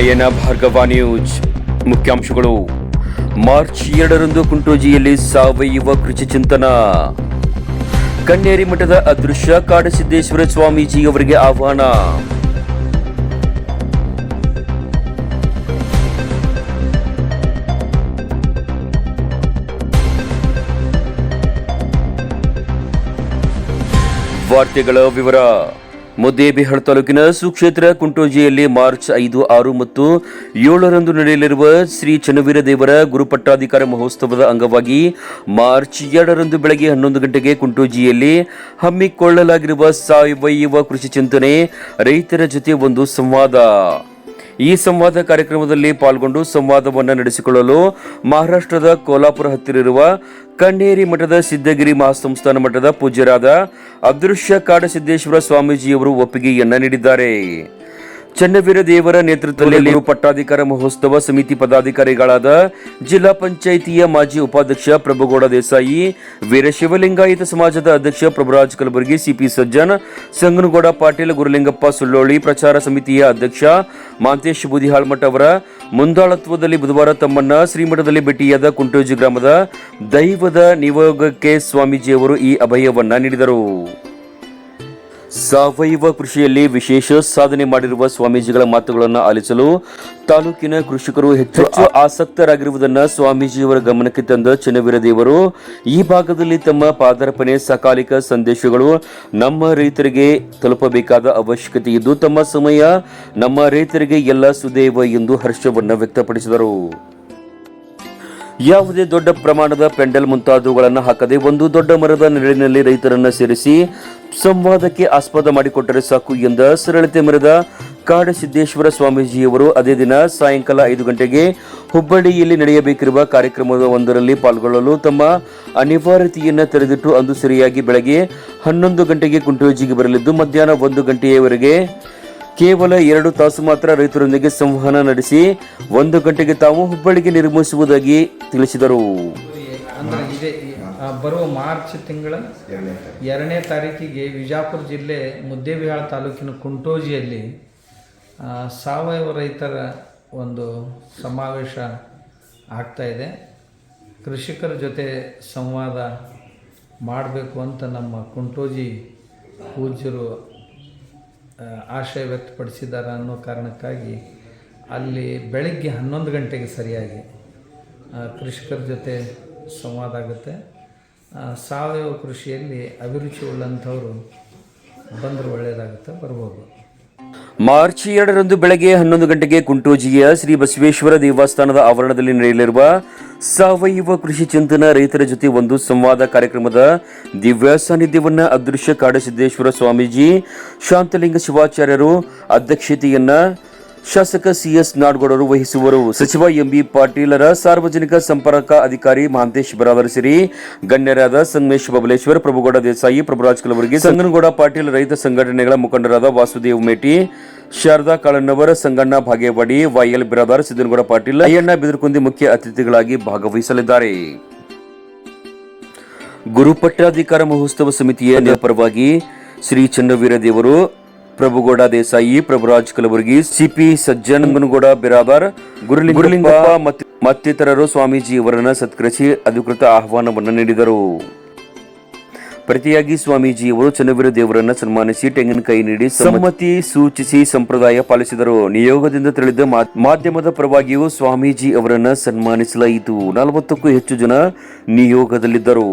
ನಯನ Bhargava news ಮುಖ್ಯಾಂಶಗಳು. March 2ರಂದು ಕುಂಟೋಜಿಯಲ್ಲಿ ಸಾವಯವ ಕೃಷಿ ಚಿಂತನ. ಕನ್ನೇರಿ ಮಠದ ಅದೃಶ್ಯ ಕಾಡಸಿದ್ದೇಶ್ವರ ಸ್ವಾಮೀಜಿ ಅವರಿಗೆ ಆಹ್ವಾನ. ವಾರ್ತೆಗಳ ವಿವರ. ಮುದ್ದೇಬಿಹಾಳ್ ತಾಲೂಕಿನ ಸುಕ್ಷೇತ್ರ ಕುಂಟೋಜಿಯಲ್ಲಿ ಮಾರ್ಚ್ 5, 6 ಮತ್ತು 7ರಂದು ನಡೆಯಲಿರುವ ಶ್ರೀ ಚನ್ನವೀರ ದೇವರ ಗುರುಪಟ್ಟಾಧಿಕಾರ ಮಹೋತ್ಸವದ ಅಂಗವಾಗಿ ಮಾರ್ಚ್ 2ರಂದು ಬೆಳಗ್ಗೆ 11 ಗಂಟೆಗೆ ಕುಂಟೋಜಿಯಲ್ಲಿ ಹಮ್ಮಿಕೊಳ್ಳಲಾಗಿರುವ ಸಾವಯವ ಕೃಷಿ ಚಿಂತನೆ ರೈತರ ಜೊತೆ ಒಂದು ಸಂವಾದ. ಈ ಸಂವಾದ ಕಾರ್ಯಕ್ರಮದಲ್ಲಿ ಪಾಲ್ಗೊಂಡು ಸಂವಾದವನ್ನು ನಡೆಸಿಕೊಳ್ಳಲು ಮಹಾರಾಷ್ಟ್ರದ ಕೋಲ್ಹಾಪುರ ಹತ್ತಿರ ಇರುವ ಕನ್ನೇರಿ ಮಠದ ಸಿದ್ದಗಿರಿ ಮಹಾಸಂಸ್ಥಾನ ಮಠದ ಪೂಜ್ಯರಾದ ಅದೃಶ್ಯ ಕಾಡಸಿದ್ದೇಶ್ವರ ಸ್ವಾಮೀಜಿಯವರು ಒಪ್ಪಿಗೆಯನ್ನ ನೀಡಿದ್ದಾರೆ. ಚನ್ನವೀರ ದೇವರ ನೇತೃತ್ವದಲ್ಲಿ ಪಟ್ಟಾಧಿಕಾರ ಮಹೋತ್ಸವ ಸಮಿತಿ ಪದಾಧಿಕಾರಿಗಳಾದ ಜಿಲ್ಲಾ ಪಂಚಾಯಿತಿಯ ಮಾಜಿ ಉಪಾಧ್ಯಕ್ಷ ಪ್ರಭುಗೌಡ ದೇಸಾಯಿ, ವೀರಶೈವಲಿಂಗಾಯತ ಸಮಾಜದ ಅಧ್ಯಕ್ಷ ಪ್ರಭುರಾಜ್ ಕಲಬುರ್ಗಿ, ಸಿಪಿ ಸಜ್ಜನ್, ಸಂಗನಗೌಡ ಪಾಟೀಲ್, ಗುರುಲಿಂಗಪ್ಪ ಸುಳ್ಳೋಳಿ, ಪ್ರಚಾರ ಸಮಿತಿಯ ಅಧ್ಯಕ್ಷ ಮಾಂತೇಶ್ ಬೂದಿಹಾಳ್ಮಠ ಅವರ ಮುಂದಾಳತ್ವದಲ್ಲಿ ಬುಧವಾರ ತಮ್ಮನ್ನ ಶ್ರೀಮಠದಲ್ಲಿ ಭೇಟಿಯಾದ ಕುಂಟೋಜಿ ಗ್ರಾಮದ ದೈವದ ನಿಯೋಗಕ್ಕೆ ಸ್ವಾಮೀಜಿಯವರು ಈ ಅಭಯವನ್ನ ನೀಡಿದರು. ಸಾವಯವ ಕೃಷಿಯಲ್ಲಿ ವಿಶೇಷ ಸಾಧನೆ ಮಾಡಿರುವ ಸ್ವಾಮೀಜಿಗಳ ಮಾತುಗಳನ್ನು ಆಲಿಸಲು ತಾಲೂಕಿನ ಕೃಷಿಕರು ಹೆಚ್ಚು ಆಸಕ್ತರಾಗಿರುವುದನ್ನು ಸ್ವಾಮೀಜಿಯವರ ಗಮನಕ್ಕೆ ತಂದ ಚನ್ನವೀರ ದೇವರು ಈ ಭಾಗದಲ್ಲಿ ತಮ್ಮ ಪಾದಾರ್ಪಣೆ ಸಕಾಲಿಕ ಸಂದೇಶಗಳು ನಮ್ಮ ರೈತರಿಗೆ ತಲುಪಬೇಕಾದ ಅವಶ್ಯಕತೆ ಇದ್ದು ತಮ್ಮ ಸಮಯ ನಮ್ಮ ರೈತರಿಗೆ ಎಲ್ಲ ಸುದೈವ ಎಂದು ಹರ್ಷವನ್ನು ವ್ಯಕ್ತಪಡಿಸಿದರು. ಯಾವುದೇ ದೊಡ್ಡ ಪ್ರಮಾಣದ ಪೆಂಡಲ್ ಮುಂತಾದವುಗಳನ್ನು ಹಾಕದೆ ಒಂದು ದೊಡ್ಡ ಮರದ ನೆರಳಿನಲ್ಲಿ ರೈತರನ್ನ ಸೇರಿಸಿ ಸಂವಾದಕ್ಕೆ ಆಸ್ಪದ ಮಾಡಿಕೊಟ್ಟರೆ ಸಾಕು ಎಂದ ಸರಳತೆ ಮೆರೆದ ಕಾಡಸಿದ್ದೇಶ್ವರ ಸ್ವಾಮೀಜಿಯವರು ಅದೇ ದಿನ ಸಾಯಂಕಾಲ 5 ಗಂಟೆಗೆ ಹುಬ್ಬಳ್ಳಿಯಲ್ಲಿ ನಡೆಯಬೇಕಿರುವ ಕಾರ್ಯಕ್ರಮವೊಂದರಲ್ಲಿ ಪಾಲ್ಗೊಳ್ಳಲು ತಮ್ಮ ಅನಿವಾರ್ಯತೆಯನ್ನು ತೆರೆದಿಟ್ಟು ಅಂದು ಸರಿಯಾಗಿ ಬೆಳಗ್ಗೆ 11 ಗಂಟೆಗೆ ಕುಂಟೋಜಿಗೆ ಬರಲಿದ್ದು ಮಧ್ಯಾಹ್ನ 1 ಗಂಟೆಯವರೆಗೆ ಕೇವಲ 2 ತಾಸು ಮಾತ್ರ ರೈತರೊಂದಿಗೆ ಸಂವಹನ ನಡೆಸಿ 1 ಗಂಟೆಗೆ ತಾವು ಹುಬ್ಬಳ್ಳಿಗೆ ನಿರ್ಮಿಸುವುದಾಗಿ ತಿಳಿಸಿದರು. ಬರುವ ಮಾರ್ಚ್ ತಿಂಗಳ 2ನೇ ತಾರೀಕಿಗೆ ವಿಜಾಪುರ ಜಿಲ್ಲೆ ಮುದ್ದೇಬಿಹಾಳ್ ತಾಲೂಕಿನ ಕುಂಟೋಜಿಯಲ್ಲಿ ಸಾವಯವ ರೈತರ ಒಂದು ಸಮಾವೇಶ ಆಗ್ತಾಯಿದೆ. ಕೃಷಿಕರ ಜೊತೆ ಸಂವಾದ ಮಾಡಬೇಕು ಅಂತ ನಮ್ಮ ಕುಂಟೋಜಿ ಪೂಜ್ಯರು ಆಶಯ ವ್ಯಕ್ತಪಡಿಸಿದ್ದಾರೆ ಅನ್ನೋ ಕಾರಣಕ್ಕಾಗಿ ಅಲ್ಲಿ ಬೆಳಗ್ಗೆ 11 ಗಂಟೆಗೆ ಸರಿಯಾಗಿ ಕೃಷಿಕರ ಜೊತೆ ಸಂವಾದ ಆಗುತ್ತೆ. ಸಾವಯವ ಕೃಷಿಯಲ್ಲಿ ಅಭಿರುಚಿ ಉಳ್ಳಂಥವರು ಬಂದರೆ ಒಳ್ಳೆಯದಾಗುತ್ತೆ, ಬರ್ಬೋದು. ಮಾರ್ಚ್ 2ರಂದು ಬೆಳಗ್ಗೆ 11 ಗಂಟೆಗೆ ಕುಂಟೋಜಿಯ ಶ್ರೀ ಬಸವೇಶ್ವರ ದೇವಸ್ಥಾನದ ಆವರಣದಲ್ಲಿ ನಡೆಯಲಿರುವ ಸಾವಯವ ಕೃಷಿ ಚಿಂತನ ರೈತರ ಜೊತೆ ಒಂದು ಸಂವಾದ ಕಾರ್ಯಕ್ರಮದ ದಿವ್ಯ ಸಾನ್ನಿಧ್ಯವನ್ನ ಅದೃಶ್ಯ ಕಾಡಸಿದ್ದೇಶ್ವರ ಸ್ವಾಮೀಜಿ ಶಾಂತಲಿಂಗ ಶಿವಾಚಾರ್ಯರು ಅಧ್ಯಕ್ಷತೆಯನ್ನ ಶಾಸಕ ಸಿಎಸ್ ನಾಡಗೌಡರು ವಹಿಸುವರು. ಸಚಿವ ಎಂಬಿ ಪಾಟೀಲರ ಸಾರ್ವಜನಿಕ ಸಂಪರ್ಕ ಅಧಿಕಾರಿ ಮಹಾಂತೇಶ್ ಬರಾದರಸಿರಿ, ಗಣ್ಯರಾದ ಸಂಗಮೇಶ್ ಬಬಲೇಶ್ವರ್, ಪ್ರಭುಗೌಡ ದೇಸಾಯಿ, ಪ್ರಭುರಾಜ್ ಕಲಬುರ್ಗಿ, ಸಂಗನಗೌಡ ಪಾಟೀಲ್, ರೈತ ಸಂಘಟನೆಗಳ ಮುಖಂಡರಾದ ವಾಸುದೇವ್ ಮೇಟಿ, ಶಾರದಾ ಕಾಳಣ್ಣವರ, ಸಂಗಣ್ಣ ಭಾಗೇವಾಡಿ, ವೈಎಲ್ ಬಿರಾದಾರ್, ಸಿದ್ದನಗೌಡ ಪಾಟೀಲ್, ಅಯ್ಯಣ್ಣ ಬಿದರಕುಂದಿ ಮುಖ್ಯ ಅತಿಥಿಗಳಾಗಿ ಭಾಗವಹಿಸಲಿದ್ದಾರೆ. ಗುರುಪಟ್ಟಾಧಿಕಾರ ಮಹೋತ್ಸವ ಸಮಿತಿಯ ಪರವಾಗಿ ಶ್ರೀ ಚನ್ನವೀರ ದೇವರು, ಪ್ರಭುಗೌಡ ದೇಸಾಯಿ, ಪ್ರಭುರಾಜ್ ಕಲಬುರ್ಗಿ, ಸಿಪಿ ಸಜ್ಜನ್, ಸಂಗನಗೌಡ ಬಿರಾದಾರ್, ಗುರುಲಿಂಗಪ್ಪ ಮತ್ತಿತರರು ಸ್ವಾಮೀಜಿಯವರನ್ನು ಸತ್ಕರಿಸಿ ಅಧಿಕೃತ ಆಹ್ವಾನವನ್ನು ನೀಡಿದರು. ಪ್ರತಿಯಾಗಿ ಸ್ವಾಮೀಜಿಯವರು ಚನ್ನವೀರ ದೇವರನ್ನು ಸನ್ಮಾನಿಸಿ ತೆಂಗಿನಕಾಯಿ ನೀಡಿ ಸಮ್ಮತಿ ಸೂಚಿಸಿ ಸಂಪ್ರದಾಯ ಪಾಲಿಸಿದರು. ನಿಯೋಗದಿಂದ ತಿಳಿದ ಮಾಧ್ಯಮದ ಪರವಾಗಿಯೂ ಸ್ವಾಮೀಜಿ ಅವರನ್ನು ಸನ್ಮಾನಿಸಲಾಯಿತು. 40ಕ್ಕೂ ಹೆಚ್ಚು ಜನ ನಿಯೋಗದಲ್ಲಿದ್ದರು.